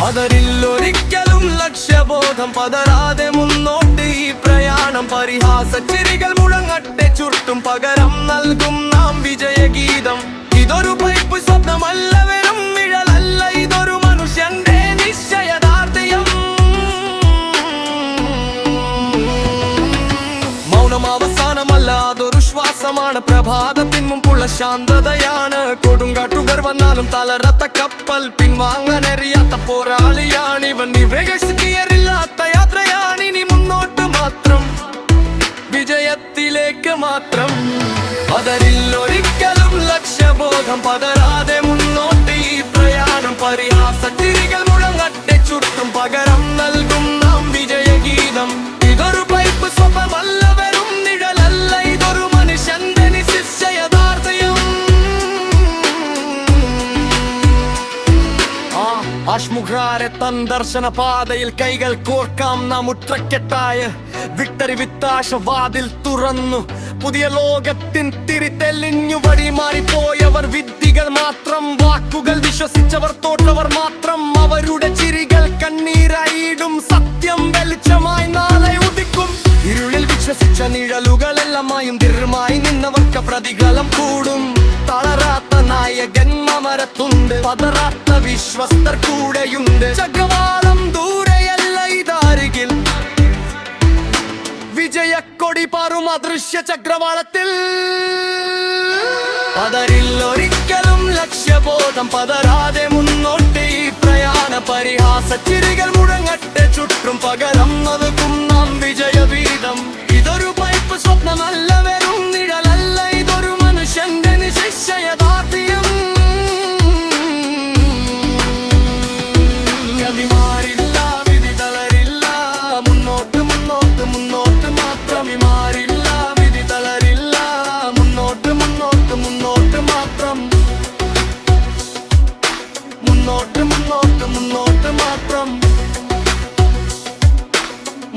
അതരില്ലൊരിക്കലും ലക്ഷ്യബോധം പതരാതെ മുന്നോട്ട് ഈ പ്രയാണം പരിഹാസ ചിരികൾ മുഴങ്ങട്ടെ ചുട്ടും പകരം നൽകും നാം വിജയഗീതം ഇതൊരു പൈപ്പ് സ്വപ്നമല്ല വെറും നിഴലല്ല ഇതൊരു മനുഷ്യന്റെ നിശ്ചയദാർഢ്യം മൗനം അവസാനമല്ല അതൊരു ശ്വാസമാണ് പ്രഭാതത്തിൻ മുമ്പുള്ള ശാന്തതയാണ് കൊടുങ്കാറ്റുകൾ വന്നാലും തളരാത്ത കപ്പൽ പിൻവാങ്ങാനറിയാത്ത പോരാളിയാണ് ഇവൻ വിവേകേറില്ലാത്ത യാത്രയാണ് ഇനി മുന്നോട്ട് മാത്രം വിജയത്തിലേക്ക് മാത്രം അതരില്ലൊരിക്കലും ലക്ഷ്യബോധം പതരാതെ മുന്നോട്ട് ഈ പ്രയാണം പരിഹാസ ചിരികൾ മുഴങ്ങട്ടെ ചുട്ടും പകരം നൽകും നാം വിജയഗീതം ഇതൊരു പൈപ്പ് സ്വപ്നമല്ല വെറും നിഴലല്ല ഇതൊരു മനുഷ്യന്റെ നിശ്ചയദാർഢ്യം അശ്മുഖാരെ തൻ ദർശന പാതയിൽ കൈകൾ കോർക്കാം നാം ഉത്രക്കെട്ടായ വിക്ടറി വിത്താശവാതിൽ തുറന്നു പുതിയ ലോകത്തിൻ തിരിതെളിഞ്ഞു വഴി മാറിപ്പോയവർ വിദ്യകൾ മാത്രം വാക്കുകൾ വിശ്വസിച്ചവർ തോറ്റവർ മാത്രം അവരുടെ ചിരികൾ കണ്ണീരായിടും സത്യം വെളിച്ചമായി നാളെ ഉദിക്കും ഇരുളിൽ വിശ്വസിച്ച നിഴലുകളെല്ലാമായും ദൃഢമായി നിന്നവർക്ക് പ്രതിഫലം കൂടും തളരാത്ത നായകന്മാരത്തുണ്ട് പതറാത്ത വിശ്വസ്തർ കൂടെയുണ്ട് ചക്രവാളം ദൂരെയല്ല ഇതാരികിൽ വിജയക്കൊടി പാറും അദൃശ്യ ചക്രവാളത്തിൽ പതരില്ലൊരിക്കലും ലക്ഷ്യബോധം പതരാതെ മുന്നോട്ട് ഈ പ്രയാണ പരിഹാസ ചിരികൾ മുഴങ്ങട്ടെ ചുറ്റും പകരം നൽകും നാം വിജയവീതം ഇതൊരു പൈപ്പ് സ്വപ്നമല്ല വെറും നിഴലല്ല ഇതൊരു മനുഷ്യന്റെ നിശ്ചയദാർഢ്യം ഗതിമാരില്ല വിധി തളരില്ല മുന്നോട്ട് മുന്നോട്ട് മുന്നോട്ട് മാത്രം മാറില്ല വിധി തളരില്ല മുന്നോട്ട് മുന്നോട്ട് മുന്നോട്ട് മാത്രം മുന്നോട്ട് മുന്നോട്ട് മുന്നോട്ട് മാത്രം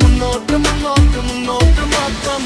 മുന്നോട്ട് മുന്നോട്ട് മുന്നോട്ട് മാത്രം